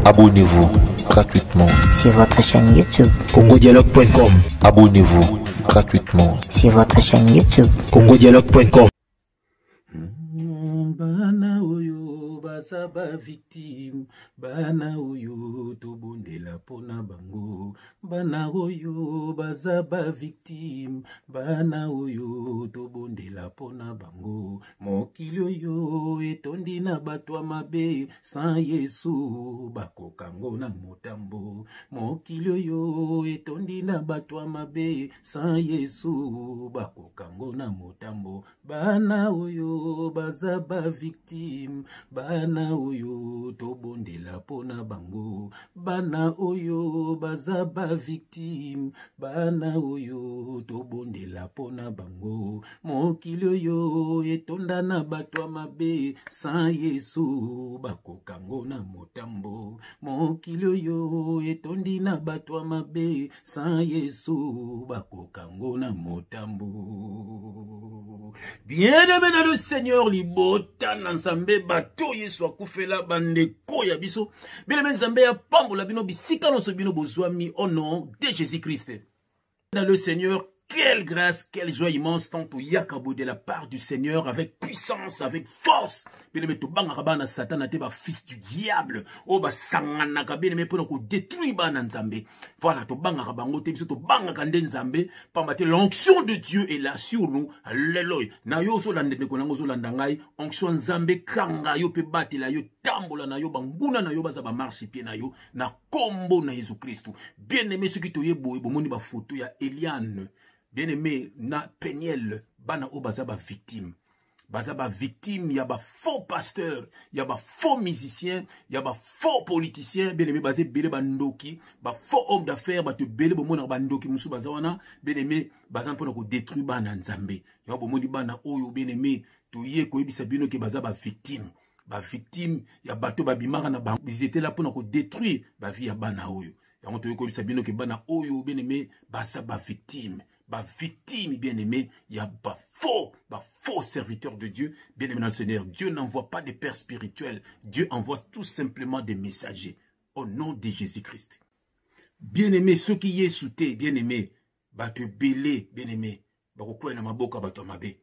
Abonnez-vous gratuitement sur votre chaîne YouTube congodialogue.com. Abonnez-vous gratuitement sur votre chaîne YouTube congodialogue.com. Bana oyo basaba victime, bana oyo tobondela pona bango, bana oyo basaba victime, bana oyo tobondela pona bango, mokili oyo etondi na bato mabe, sans Yesu bakokango na motambo, mokili oyo etondi na bato mabe, sans Yesu bakokango na motambo, bana oyo bazaba victime, bana oyo tobondela pona bango, bana oyo bazaba victime, bana oyo tobondela pona bango, mokili oyo etonda na bato mabe, sans Yesu bakokango na motambo, mokili oyo etondi na bato mabe, sans Yesu bakokango na motambo. Bien-aimé dans le Seigneur, libota nanzambe bato yesu akufela bandeko ya biso. Bien-aimé nzambe ya pambola bino bisika noso bino bozwami au nom de Jésus-Christ. Dans le Seigneur, quelle grâce, quelle joie immense, tant au yakabo de la part du Seigneur, avec puissance, avec force. Bien-aimé, to banga kabana Satan ate ba fils du diable. O ba sangana ka bien-aimé pour ko détruire ba nzambe. Voilà, to banga kabango te biso to banga kande nzambe. Pambate l'onction de Dieu est là sur nous. Alléluia. Na yo so lande ko nango so landangai, onction nzambe kanga yo pe batela yo tambola na yo banguna na yo baza ba marche pied na yo na kombo na Jésus Christ. Bien-aimé, ceux qui to yebo moni ba photo ya Eliane. Bien-aimé, na Peniel, bana o bazaba victime. Bazaba victime, y a ba faux pasteur, y a ba faux musicien, y a ba faux politicien, bien-aimé, bazé bele bandoki, ba faux homme d'affaires, ba te bele bo mona bandoki musu bazawana, bien-aimé, bazan pona ko détruire bana nzambe. Ya bo moni bana oyo bien-aimé, to ye ko yebisa bino ke bazaba victime. Ba victime, ya bato babimaka na ba, ils étaient là pona ko détruire ba vie ya bana oyo. Ya to ye ko yebisa bino ke bana oyo bien-aimé, bazaba victime. Bah victime, bien-aimé, il y a bah faux serviteur de Dieu, bien-aimé dans le Seigneur. Dieu n'envoie pas des pères spirituels, Dieu envoie tout simplement des messagers, au nom de Jésus-Christ. Bien-aimé, ceux qui y est souté, bien-aimé, bah te belé, bien-aimé, bah quoi na maboka bah to mabe.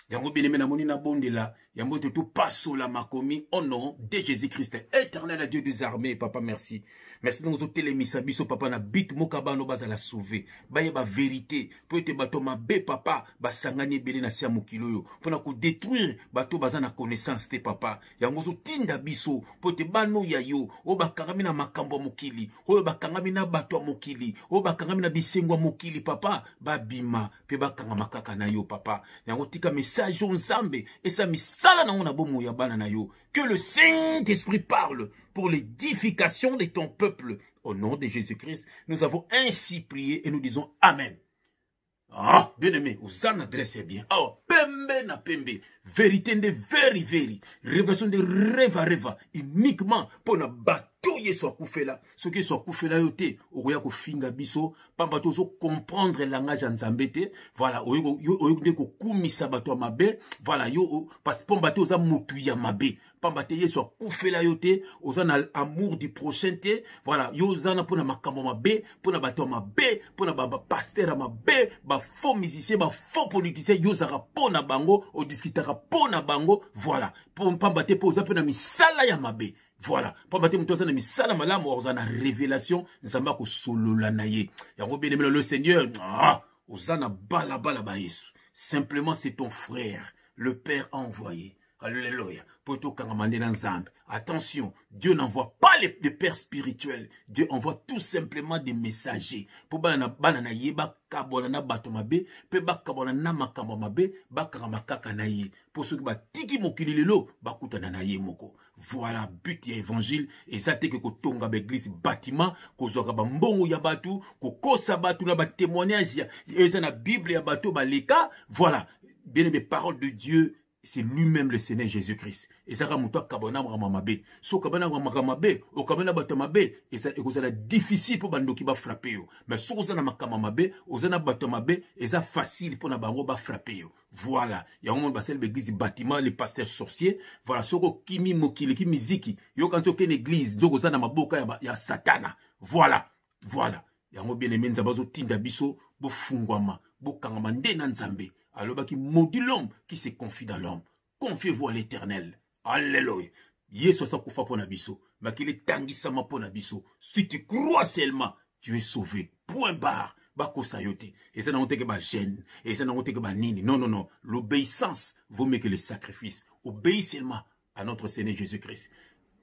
Yango bien-aimé na moni na bondela, yango te tout passo la makomi, au nom de Jésus-Christ. Éternel à Dieu des armées, papa, merci. Merci dans nos télémissa biso papa na bit mokabano baza la sauver. Baye ba vérité, pour te bato mabe papa, ba sangani belé na sia mokilo yo. Pour na ko détruire bato baza na connaissance te papa. Yango zo tinda biso, pour te bano ya yo, o ba kangami na makambo mokili, o ba kangami na bato mokili, o ba kangami na bisengwa mokili papa, ba bima, pe ba kanga makaka na yo papa. Yango tika message nzambe, et ça misala na ngona bomo ya bana na yo. Que le Saint-Esprit parle pour l'édification de ton peuple. Au nom de Jésus-Christ, nous avons ainsi prié et nous disons Amen. Ah, bien-aimé, Ousana adresse bien. Oh, pembe na pembe. Vérité de veri. Révélation de reva. Uniquement pour na bateau yeso akufela. Ce qui soit akufela yote, oya ko finga biso, pamba tozo comprendre langage nzambe te. Voilà, oyo ko kumisa bato mabe. Voilà, yo parce pamba toza mutu ya mabe. Pamba te yeso akufela yote, ozana amour du prochain te. Voilà, yo ozana pona makambo mabe, pona bato mabe, pona ba pasteur mabe, ba faux musicien, ba faux politicien, yo zara pona bango, o discutera pona bango, voilà. Pamba te poza pona misala ya mabe. Voilà. Pambate mutoza na misala malamu ozana révélation nzamba ko solola na ye. Yango bien-aimé le Seigneur, ozana bala ba Yesu. Simplement c'est ton frère, le Père a envoyé. Alléluia. Attention, Dieu n'envoie pas les pères spirituels. Dieu envoie tout simplement des messagers. Pour banana yeba kabona bato mabe, pe bakabona na makambo mabe, bakanga makaka na ye. Pour ceux qui ba tiki mokili lelo, bakutana na ye moko. Voilà but ya évangile et ça te que ko tonga ba église bâtiment, ko zoka ba mbongo ya batu, ko kosa batu na ba témoignage ya na Bible ya bato ba leka. Voilà, bien aimé parole de Dieu. c'est lui-même le Seigneur Jésus-Christ. Et ça va monter à Kabana Mamabe. So Kabana Mamabe, au Kabana Batamabe, et ça est difficile pour Bando qui va frapper. Mais so Ozana Makamabe, Ozana Batamabe, et ça facile pour Nabango va frapper. Voilà. Il y a un moment où l'église bâtiment, les pasteurs sorciers. Voilà. Soko Kimi Mokili, Kimi Ziki. Yo quand tu as une église, Zogo Zana Maboka, il y a Satana. Voilà. Voilà. Il y a un bien aimé Nzabazo Tinda Biso, Bo Fungwama, Bo Kangamande Nanzambe. Alors, qui maudit l'homme qui se confie dans l'homme. Confiez-vous à l'Éternel. Alléluia. Yeso sa kufa pona biso. Mais qu'il est tangisama pona biso. Si tu crois seulement, tu es sauvé. Point barre. Bako sayote. Et ça n'a pas été que ma gêne. Et ça n'a pas été que ma nini. Non, non, non. L'obéissance vaut mieux que le sacrifice. Obéis seulement à notre Seigneur Jésus-Christ.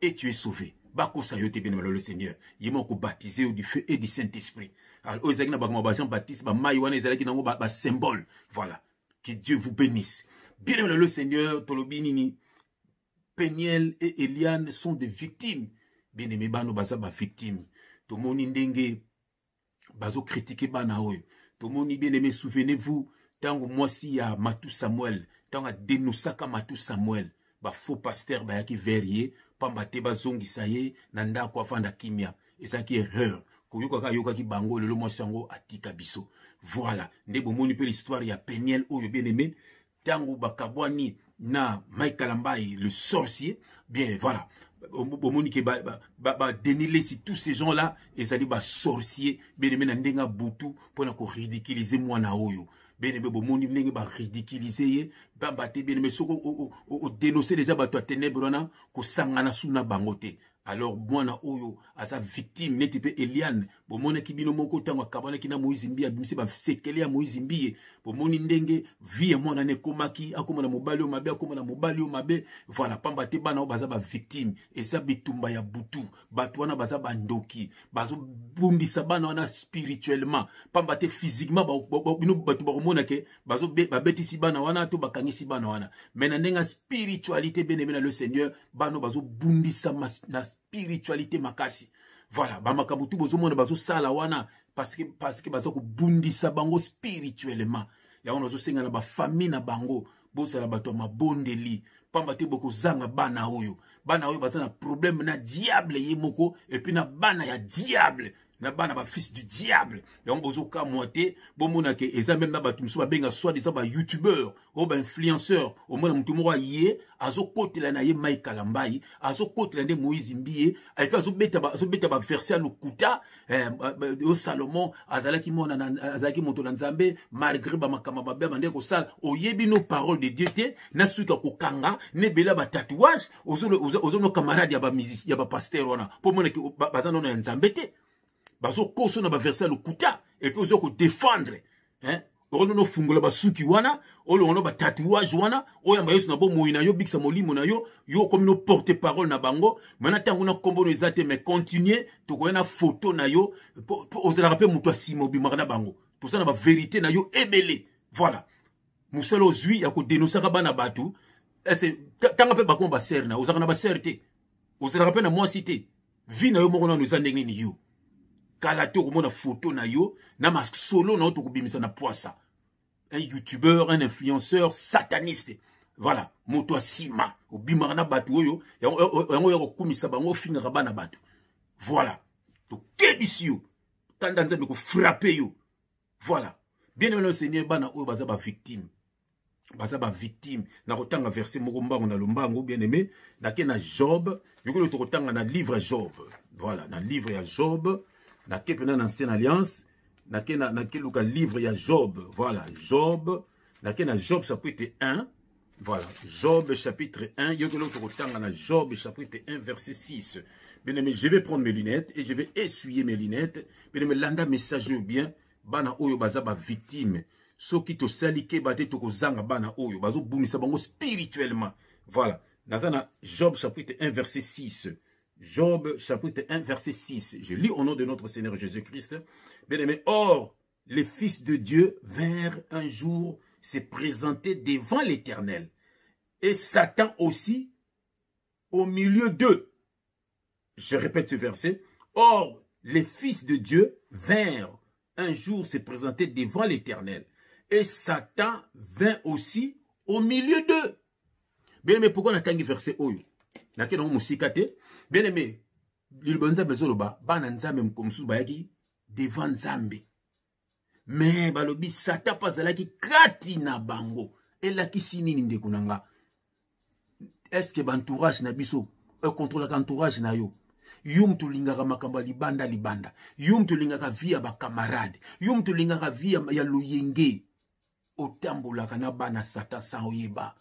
Et tu es sauvé. Bako sayote, bien le Seigneur. Il m'a baptisé du feu et du Saint-Esprit. Alors, aux agues, Jean Baptiste, maïwane, les agues, ba symbole. Voilà. Que Dieu vous bénisse. Bien le Seigneur, Tolobinini, Peniel et Eliane sont des victimes. Bien aimé, Bano Baza, victime. Tout le monde ndenge, Bazo critiqué Banaoy. Tout le monde bien aimé, souvenez-vous, tant que moi si à Matou Samuel, tant que Denosaka Matou Samuel, ba faux pasteur, ba yaki verrier, pambate bazongi saye, nanda kwa fanda kimia. Et ça qui est erreur. Koyoka yoka ki bango, le mo sango atika biso. Voilà. Ndebo moni pe l'histoire ya Peniel oyo bien aimé. Tango bakabwani na Michael Ambaye, le sorcier. Bien, voilà. Bomoni ke déniler si tous ces gens-là, et ça dit ba sorcier, bien aimé na ndenga butu, pour na ko ridiculiser moi na oyo. Bien aimé, bomoni nenge ba ridiculiser, bambate bien aimé, soko o dénoncer déjà ba to ténèbres na, ko sangana suna bangote. Alors, moi, na oyo, à sa victime, n'était pas Eliane. Bon, mon ekibino moko tango kabana kina Moïse Mbiye, bimsi ba sekele ya Moïse Mbiye. Bon, mon ndenge, vie moi na nekomaki, akoma na mobali o mabe, akoma na mobali o mabe. Voilà, pamba te bana o baza ba victime. Et ça bitumba ya butu. Batwana baza ba ndoki. Bazo bundi sabana wana spirituellement. Pamba te physiquement, bino batu baromona ke, bazo ba beti si bana wana, to bakangi si bana wana. Mais na ndenga spiritualité bien aimé na le Seigneur, bano bazo bundi sa na spiritualité makasi. Voilà, bamakabutu bozo mona bazo sala wana parce que bazo ko bundisa bango spirituellement. Ya ono zo senga na ba famille na bango, boza la bato mabondeli, pamba te boko zanga bana oyo. Bana oyo baza na problème na diable yemoko et puis na bana ya diable. Na bana ba fils du diable. Ya bozo ka moite, bo mona ke eza même na bato muso ba benga soit des ba youtubeur, ou ba influenceur, au mona mutu moko yé, azo kotela na ye Michael Ambaye, azo kotela nde Moïse Mbiye, et puis azo beta ba verset lokuta, au Salomon, azalaki mona azalaki moto na Nzambe, malgré ba makama ba be bande ko sala, oyebi no parole de Dieu te, na suka ko kanga, ne bela ba tatouage, ozo no camarade ya ba musicien, ya ba pasteur wana, po mona ke bazano na Nzambe te. Bazo koso na ba verset lokuta, et puis ozo ko défendre, hein? Ono no fungola basuki wana, olo ono ba tatouage wana, oyamba yesu na bo moina yo biksa molimo na yo, yo comme no porte parole na bango, mana tango na kombo no ezate mais continuer to ko na photo na yo, ozala rappeler muto asimo bimaka na bango. Tout ça na ba vérité na yo ebele. Voilà. Musalo zui ya ko dénoncer ka bana batu, c'est tanga pe bakon ba ser na, ozaka na ba serté. Ozala rappeler na moi cité. Vi na yo moko na nza ndenge ni yo. Kala to ko mona photo na yo, na masque solo na to ko bimisa na poisa. Un youtubeur, un influenceur sataniste. Voilà. Moto sima. Au bimarana batu yo. Yango yako kumisa bango finira bana batu. Voilà. To kebisi yo. Tanda nzambe ko frapper yo. Voilà. Bien aimé le Seigneur, bana oyo baza ba victime. Baza ba victime. Na kotanga verset moko mbango na lombango bien aimé. Na ke na Job. Yoko to kotanga na livre Job. Voilà. Na livre ya Job. Na ke pena na ancienne alliance. Na ke luka livre ya Job. Voilà, Job. Na ke na Job chapitre 1. Voilà, Job chapitre 1. Yoko l'autre tanga na Job chapitre 1 verset 6. Bien aimé, je vais prendre mes lunettes et je vais essuyer mes lunettes. Bien aimé, landa message ou bien. Bana oyo baza ba victime. Soki to salike bate to kozanga bana oyo. Bazo boumisa bango spirituellement. Voilà. Nazana Job chapitre 1 verset 6. Job chapitre 1 verset 6. Je lis au nom de notre Seigneur Jésus-Christ. Bien aimé, or, les fils de Dieu vinrent un jour se présenter devant l'Éternel. Et Satan aussi au milieu d'eux. Je répète ce verset. Or, les fils de Dieu vinrent un jour se présenter devant l'Éternel. Et Satan vint aussi au milieu d'eux. Bien aimé, pourquoi on attend verset oyo? Na ke non musikate. Bien aimé, il bonza bezoloba, bana nzambe mkomsu bayaki devant nzambe. Mais balobi sata pazalaki kati na bango. Elaki sinini ndeko nanga. Est-ce que l'entourage na biso contrôle l'entourage na yo? Yum tu lingaka makamba libanda libanda. Yum tu lingaka via ba camarade. Yum tu lingaka via ya loyenge. Otambola kana bana sata sa oyeba.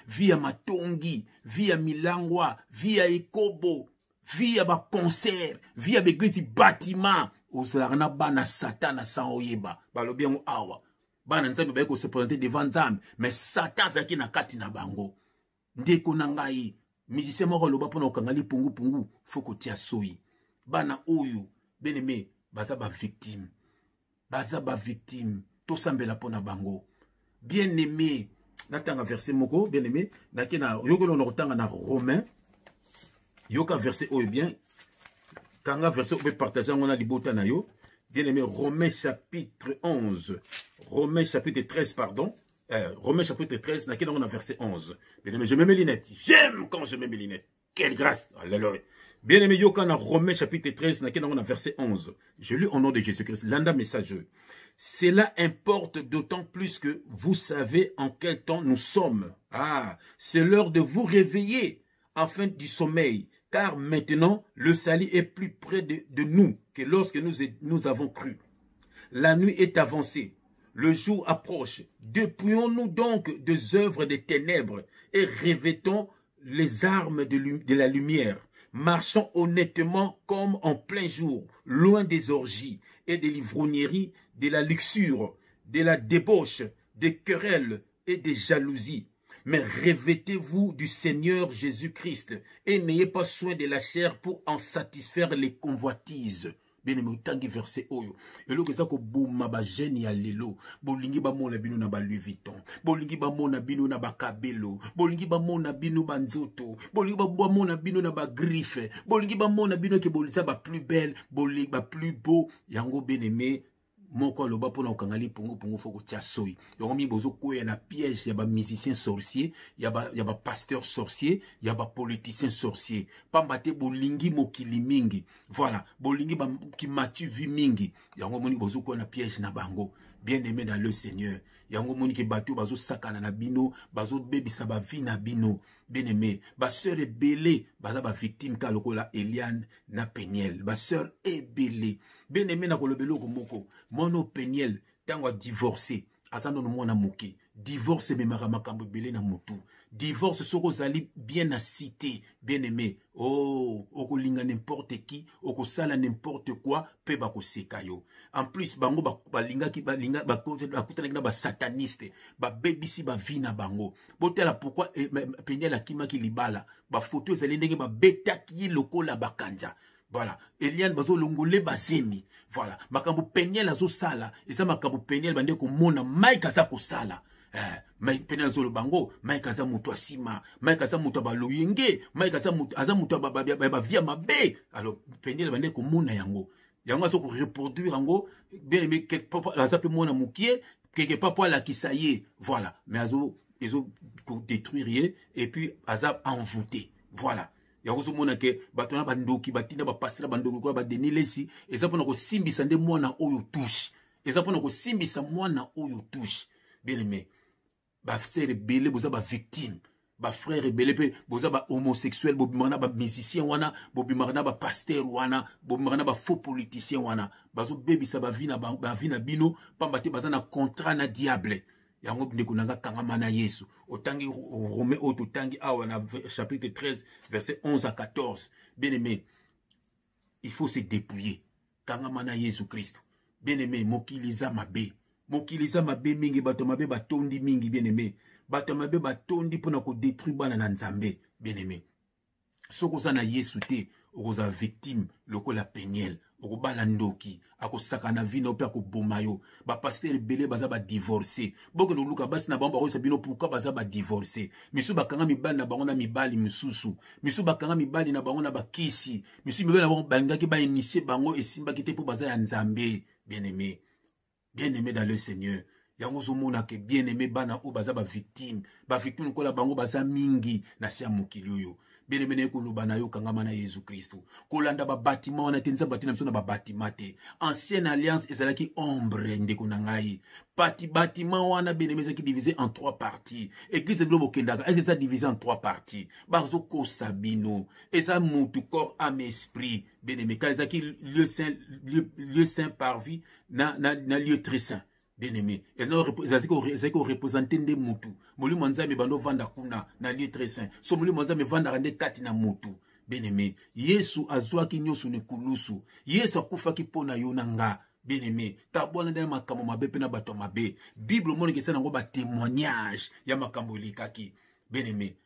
Via matongi, via milangwa, via ekobo, via ba concert, via beglisi bâtiment. Osalana bana sata na sa oyeba. Balobi yango awa. Bana nzambe ba ko se présenter devant nzambe, mais sata zaki na kati na bango. Ndeko na ngai musicien moko loba pona okangali pungu pungu foko tia soyi bana oyo beneme baza ba victime to sambela pona bango bien aimé natanga verset moko bien aimé nakena yokolo na kotanga na Romain yoka verset oyo bien kanga verset oyo partager ngona libota na yo bien aimé Romain chapitre 11 Romain chapitre 13 pardon. Romains chapitre 13, on a verset 11. Bien aimé, je mets mes lunettes. J'aime quand je mets mes lunettes. Quelle grâce. Alléluia. Bien aimé, Yokana, Romains chapitre 13, on a verset 11. Je lis au nom de Jésus-Christ. Landa messageux. Cela importe d'autant plus que vous savez en quel temps nous sommes. Ah, c'est l'heure de vous réveiller afin du sommeil. Car maintenant, le salut est plus près de nous que lorsque nous avons cru. La nuit est avancée. Le jour approche. Dépouillons-nous donc des œuvres des ténèbres et revêtons les armes de la lumière. Marchons honnêtement comme en plein jour, loin des orgies et des livrogneries, de la luxure, de la débauche, des querelles et des jalousies. Mais revêtez-vous du Seigneur Jésus-Christ et n'ayez pas soin de la chair pour en satisfaire les convoitises. Bien aimé tangi verset oyo elo keza ko buma ba jeune ya lelo bolingi ba mona bino na ba Louis Vuitton bolingi ba mona bino na ba kabelo bolingi ba mona bino ba nzoto bolingi ba mona bino na ba griffe bolingi ba mona bino ke bolisa ba plus belle bolingi ba plus beau yango bien aimé moko loba pona okangali pungu foko tia soyi yango mi bozo koya na piège ya ba musicien sorcier ya ba pasteur sorcier ya ba politicien sorcier pambate bolingi mokili mingi voilà bolingi ba ki matu vi mingi yango moni bozo koya na piège na bango bien aimé dans le Seigneur yango moni ke bato bazo sakana na bino bazo bebisa ba vie na bino bien aimé ba sœur ebele baza ba victime ka lokola Eliane na Peniel ba sœur ebele bien aimé na kolobelo ko moko mono Peniel tango a divorcé asano no mona moke divorce memaka makambo ebele na mutu divorce soko zali bien à cité bien aimé oh okolinga n'importe qui okosala n'importe quoi pe bakoseka yo en plus bango balingaki balinga bakutanaki na ba sataniste ba bebisi ba vie na bango botela pourquoi Peniel akimaki libala ba photo ezali ndenge ba betaki lokola bakanja. Voilà, Eliane bazo longole bazemi. Voilà, makambo Peniel azo sala, eza makambo Peniel bande ko mona Mike aza ko sala. Mike Peniel zo lo bango, Mike aza muto asima, Mike aza muto ba loyenge, Mike aza muto ba via mabe. Alors Peniel bande ko mona yango. Yango azo ko reproduire yango, bien aimé quelque part aza pe mona mukie, quelque part pour la kisaye. Voilà, mais azo ko détruire et puis aza envoûté. Voilà. Yango so mona ke batona bandoki batina ba passer bandoki ko ba denilesi eza pona ko simbisa nde mwana oyo touche eza pona ko simbisa mwana oyo touche bien aimé ba frère belé boza ba victime ba frère belé pe boza ba homosexuel bobimana ba musicien wana bobimana ba pasteur wana bobimana ba faux politicien wana bazo bebisa ba vie na bino pamba te baza na contrat na diable. Yango ndeko nanga kangama na Yesu otangi Romain otangi awa na chapitre 13 verset 11 à 14 bien aimé il faut se dépouiller kangama na Yesu Christ bien aimé mokiliza mabe mingi bato mabe batondi mingi bien aimé bato mabe batondi pona ko détruire bana na Nzambe bien aimé soko za na Yesu te okoza victime lokola Peniel okobala ndoki akosaka na vino pe akoboma yo ba pasteur belé baza ba divorcer boko no luka basi na bango ba bino pourquoi baza ba divorcer misu bakanga mibali na bango na mibali misusu misu bakanga mibali na bango na bakisi misu mibali na bango balingaki ba initier bango esimba kite po baza ya Nzambe bien aimé dans le Seigneur yango zomona ke bien aimé bana o baza ba victime kola bango baza mingi na sia mokili oyo. Bien aimé koloba na yo kangama na Yesu Kristo. Kolanda ba bâtiment wana tenza batina biso na ba bâtiment te. Ancienne alliance ezalaki ombre ndeko na ngai. Bâtiment wana bien aimé ezalaki divisé en 3 parties. Église de Bokendaka est ça divisé en 3 parties. Bazo ko sabino. Eza mutu corps âme esprit. Bien aimé ezalaki lieu saint parvis na lieu très saint. Bien aimé, ezali ko représenter nde mutu. Molimo nzambe bando vanda kuna na lieu très saint. So molimo nzambe vanda rende kati na mutu. Bien aimé, Yesu azwaki nyoso ne kulusu. Yesu akufaki pona yo na nga. Bien aimé, tabwana na makambo mabe pe na bato mabe. Bible moni ke sana ngo ba témoignage ya makambo likaki. Bien aimé,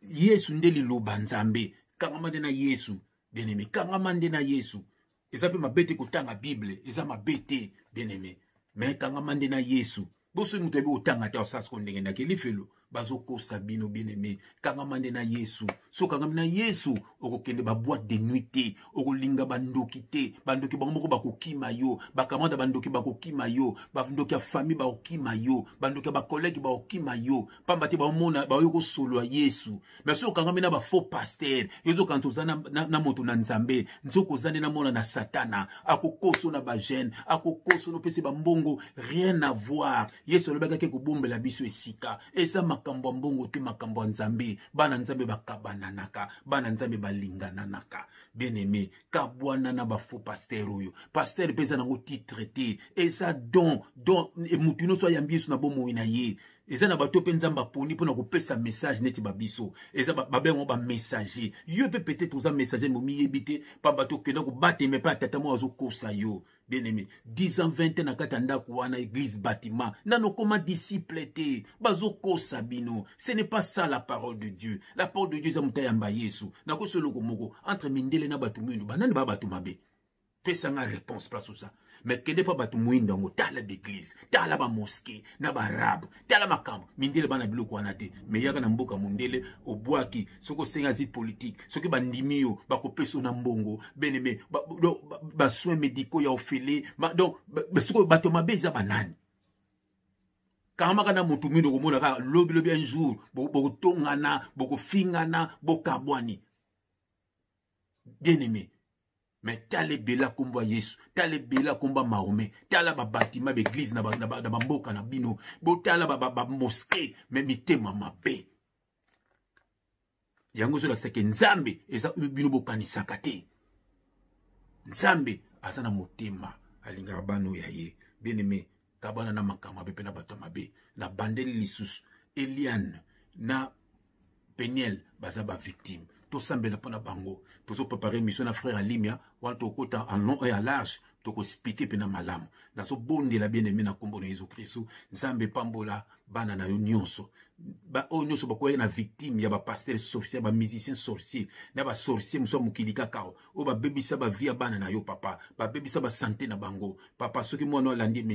Yesu nde liloba nzambe. Kangama nde na Yesu. Bien aimé, kangama nde na Yesu. Eza pe mabete kotanga Bible, eza mabete, bien aimé. Mais kangama nde na Yesu. Boso mutu ebe otanga te osas ko ndenge na kelifelo. Bazoko sabino bien aimé. Kangama nde na Yesu. So kangama na Yesu okokende ba boîte de nuit te, okolinga bandoki te, bandoki bango moko bakokima yo, bakamata bandoki bakokima yo, bandoki ya famille bakokima yo, bandoki ba collègue bakokima yo, pamba te baomona bayoko solo ya Yesu. Mais so kangama na ba faux pasteur, yezo kanto zana na moto na nzambe, nzoko zane na mona na satana, akokoso na ba jeune, akokoso no pese ba mbongo, rien à voir. Yesu lobaka ke kobombela biso esika. Eza makambo mbongo te makambo nzambe, bana nzambe bakabananaka, bana nzambe balingananaka. Bien aimé, kabwana na ba faux pasteur oyo. Pasteur pesa nango titre te. Eza don mutu no so yambi Yesu na bomo ina ye. Eza na bato pe nzamba poni pona kopesa message neti babiso. Eza babengo ba messager. Yo pe peut-être oza messager mo miyebite pa bato kenda ko bate me pa tata mo azo kosa yo. Bien aimé, 10 ans 20 ans na katanda ko wana église bâtiment. Nano koma disciple te. Bazo kosa bino. Ce n'est pas ça la parole de Dieu. La parole de Dieu za mutayamba Yesu. Na ko solo ko moko entre mindele na batu mwindu banani ba batu mabe. Pesa nga réponse place ou ça. Mais kende pa batu mwinda ngo tala d'église, tala ba mosquée, na ba rab, tala makambo, mindele bana biloko wana te. Mais yaka na mboka mundele obwaki, soko senga zi politique, soki bandimio bako peso na mbongo, beneme ba soins médicaux ya ofele, donc soko bato mabe za banani. Kama kana mutu mwindo komona ka lobi un jour, boko tongana, boko fingana, bokabwani. Bien aimé. Mais tale bela komba Yesu, tale bela komba Mahomet, tala ba bâtiment d'église na ba mboka na bino, bo tala ba mosquée, mais mitema mabe. Yango zo la seke nzambe eza bino bokanisaka te. Nzambe asa na motema alinga bano ya ye. Bien aimé, kabana na makama be pe na bato mabe, na bandeli lisusu, Eliane na Peniel baza ba victime. Tout sambela pona bango. Tout préparer mission na frère Alimia. Wan to kota en long et à large. To ko expliquer pena malamu. Na so bonde la bien aimé na kombo na Yesu Kristo. Nzambe pambola bana na yo nyonso. Ba o nyonso ba ko na victime ya ba pasteur sorcier, ba musicien sorcier, na ba sorcier muso mukilika kao. O ba bebisa ba via bana na yo papa. Ba bebisa ba santé na bango. Papa soki mwana landi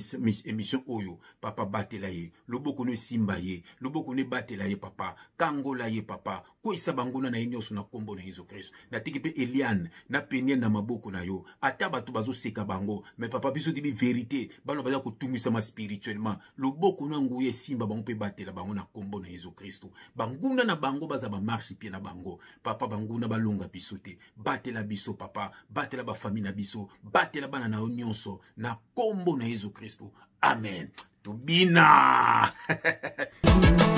émission oyo. Papa batela ye. Loboko no simba ye. Loboko ne batela ye papa. Kangola ye papa. Ko isa bango na nyonso na kombo na Yesu Kristo. Na tiki pe Eliane na Peniel na maboko na yo. Ata bato bazo seka bango. Mais papa biso di vérité. Bano baza ko tumisa ma spirituellement. Loboko no nguye simba bango pe batela bango na kombo na Yesu Kristo. Banguna na bango baza ba marche pied na bango. Papa banguna balonga biso te. Batela biso papa. Batela ba famille na biso. Batela bana na nyonso na kombo na Yesu Kristo. Amen. Tubina.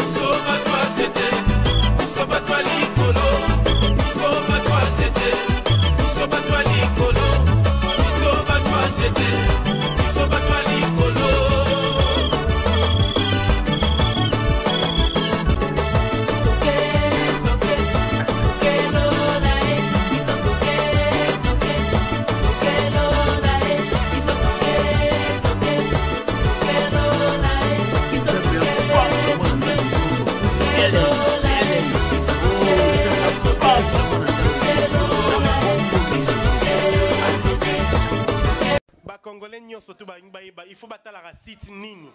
Soba toi c'était. Soba toi likolo. Soba toi c'était. Soba toi likolo. Soba toi c'était. Soba toi likolo. Congolais surtout il faut battre la site nini.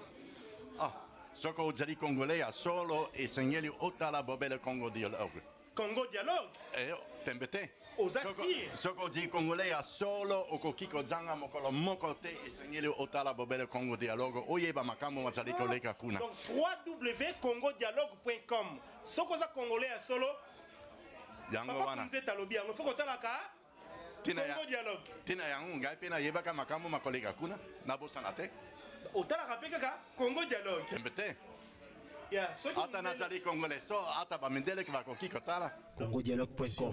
Ah, ce que vous avez congolais à solo et seigneur au la bobelle Congo dialogue. Congo dialogue. Eh, t'embêté. aux assires. Ce qu'on dit congolais à solo au kokiko zanga mokolo mokote esengeli otala bobele Congo dialogue oyeba makambo mazali koleka kuna. Donc www.congodialogue.com. Ce qu'on a congolais à solo. Yango wana. Vous êtes à l'obia. Il faut qu'on la Congo dialogue. Tina yango ngai pena yebaka makambo makoleka kuna na bosana te. Otala kapeka Congo dialogue. Mbete. Ya, ata nazali congolais so ata bamendele kwa kokiko tala congodialogue.com